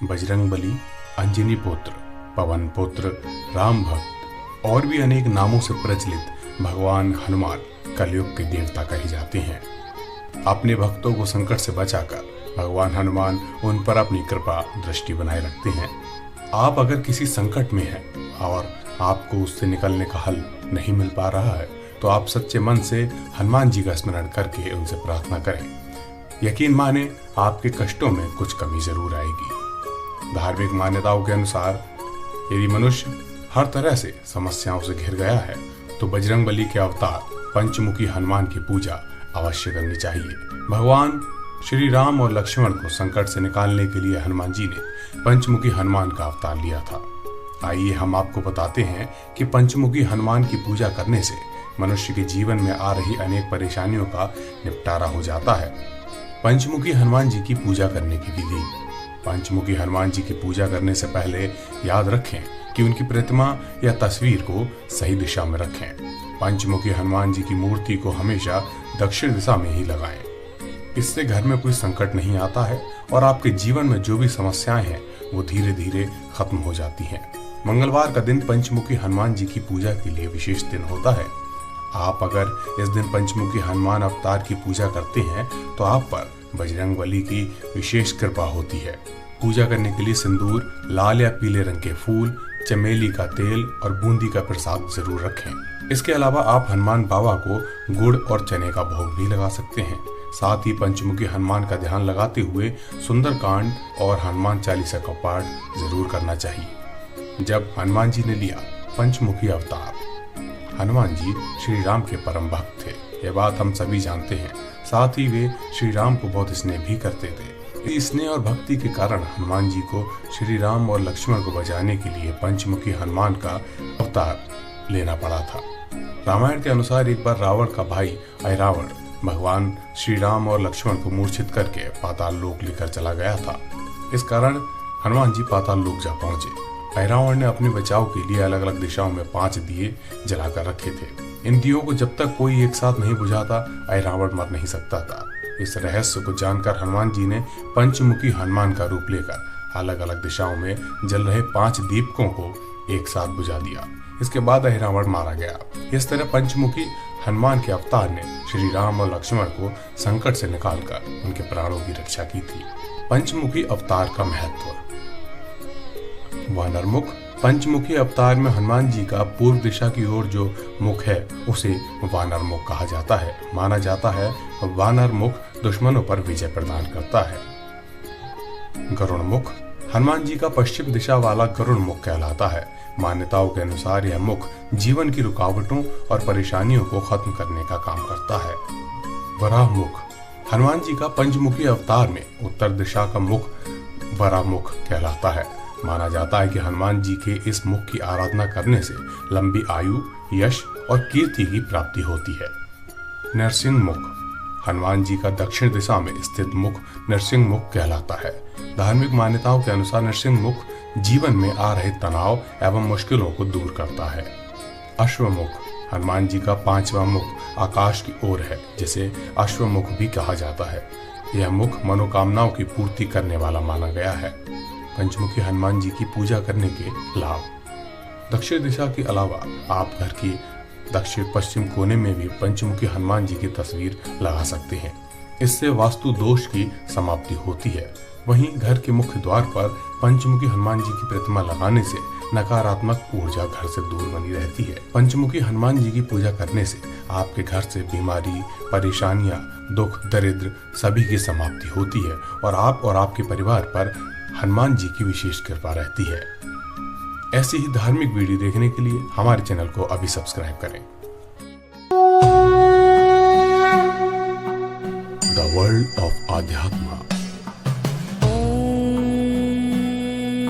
बजरंगबली, अंजनी पुत्र, पवन पुत्र, राम भक्त और भी अनेक नामों से प्रचलित भगवान हनुमान कलयुग के देवता कहे जाते हैं। अपने भक्तों को संकट से बचाकर भगवान हनुमान उन पर अपनी कृपा दृष्टि बनाए रखते हैं। आप अगर किसी संकट में हैं और आपको उससे निकलने का हल नहीं मिल पा रहा है तो आप सच्चे मन से हनुमान जी का स्मरण करके उनसे प्रार्थना करें। यकीन माने आपके कष्टों में कुछ कमी जरूर आएगी। धार्मिक मान्यताओं के अनुसार यदि मनुष्य हर तरह से समस्याओं से घिर गया है तो बजरंगबली के अवतार पंचमुखी हनुमान की पूजा अवश्य करनी चाहिए। भगवान श्री राम और लक्ष्मण को संकट से निकालने के लिए हनुमान जी ने पंचमुखी हनुमान का अवतार लिया था। आइए हम आपको बताते हैं कि पंचमुखी हनुमान की पूजा करने से मनुष्य के जीवन में आ रही अनेक परेशानियों का निपटारा हो जाता है। पंचमुखी हनुमान जी की पूजा करने की विधि। पंचमुखी हनुमान जी की पूजा करने से पहले याद रखें कि उनकी प्रतिमा या तस्वीर को सही दिशा में रखें। पंचमुखी हनुमान जी की मूर्ति को हमेशा दक्षिण दिशा में ही लगाएं। इससे घर में कोई संकट नहीं आता है और आपके जीवन में जो भी समस्याएं हैं वो धीरे धीरे खत्म हो जाती हैं। मंगलवार का दिन पंचमुखी हनुमान जी की पूजा के लिए विशेष दिन होता है। आप अगर इस दिन पंचमुखी हनुमान अवतार की पूजा करते हैं तो आप पर बजरंगबली की विशेष कृपा होती है। पूजा करने के लिए सिंदूर, लाल या पीले रंग के फूल, चमेली का तेल और बूंदी का प्रसाद जरूर रखें। इसके अलावा आप हनुमान बाबा को गुड़ और चने का भोग भी लगा सकते हैं। साथ ही पंचमुखी हनुमान का ध्यान लगाते हुए सुंदरकांड और हनुमान चालीसा का पाठ जरूर करना चाहिए। जब हनुमान जी ने लिया पंचमुखी अवतार, हनुमान जी श्री राम के परम भक्त थे, ये बात हम सभी जानते हैं। साथ ही वे श्री राम को बहुत स्नेह भी करते थे। इस स्नेह और भक्ति के कारण हनुमान जी को श्री राम और लक्ष्मण को बचाने के लिए पंचमुखी हनुमान का अवतार लेना पड़ा था। रामायण के अनुसार एक बार रावण का भाई ऐरावण भगवान श्री राम और लक्ष्मण को मूर्छित करके पाताल लोक लेकर चला गया था। इस कारण हनुमान जी पाताल लोक जा पहुंचे। ऐरावण ने अपने बचाव के लिए अलग अलग दिशाओं में 5 दिए जलाकर रखे थे। इन दियों को जब तक कोई एक साथ नहीं बुझाता ऐरावण मर नहीं सकता था। इस रहस्य को जानकर हनुमान जी ने पंचमुखी हनुमान का रूप लेकर अलग अलग दिशाओं में जल रहे 5 दीपकों को एक साथ बुझा दिया। इसके बाद ऐरावण मारा गया। इस तरह पंचमुखी हनुमान के अवतार ने श्री राम और लक्ष्मण को संकट से निकालकर उनके प्राणों की रक्षा की थी। पंचमुखी अवतार का महत्व। वानर मुख। पंचमुखी अवतार में हनुमान जी का पूर्व दिशा की ओर जो मुख है उसे वानर मुख कहा जाता है। माना जाता है वानर मुख दुश्मनों पर विजय प्रदान करता है। गरुड़ मुख। हनुमान जी का पश्चिम दिशा वाला गरुड़ मुख कहलाता है। मान्यताओं के अनुसार यह मुख जीवन की रुकावटों और परेशानियों को खत्म करने का काम करता है। वराह मुख। हनुमान जी का पंचमुखी अवतार में उत्तर दिशा का मुख वराह मुख कहलाता है। माना जाता है कि हनुमान जी के इस मुख की आराधना करने से लंबी आयु, यश और कीर्ति की प्राप्ति होती है। नरसिंह मुख। हनुमान जी का दक्षिण दिशा में स्थित मुख नरसिंह मुख कहलाता है। धार्मिक मान्यताओं के अनुसार नरसिंह मुख जीवन में आ रहे तनाव एवं मुश्किलों को दूर करता है। अश्वमुख। हनुमान जी का 5वां मुख आकाश की ओर है, जिसे अश्वमुख भी कहा जाता है। यह मुख मनोकामनाओं की पूर्ति करने वाला माना गया है। पंचमुखी हनुमान जी की पूजा करने के लाभ। दक्षिण दिशा के अलावा आप घर की दक्षिण पश्चिम कोने में भी पंचमुखी हनुमान जी की तस्वीर लगा सकते हैं। इससे वास्तु दोष की समाप्ति होती है। वहीं घर के मुख्य द्वार पर पंचमुखी हनुमान जी की प्रतिमा लगाने से नकारात्मक ऊर्जा घर से दूर बनी रहती है। पंचमुखी हनुमान जी की पूजा करने से आपके घर से बीमारी, परेशानियां, दुख, दरिद्र सभी की समाप्ति होती है और आप और आपके परिवार पर हनुमान जी की विशेष कृपा रहती है। ऐसी ही धार्मिक वीडियो देखने के लिए हमारे चैनल को अभी सब्सक्राइब करें।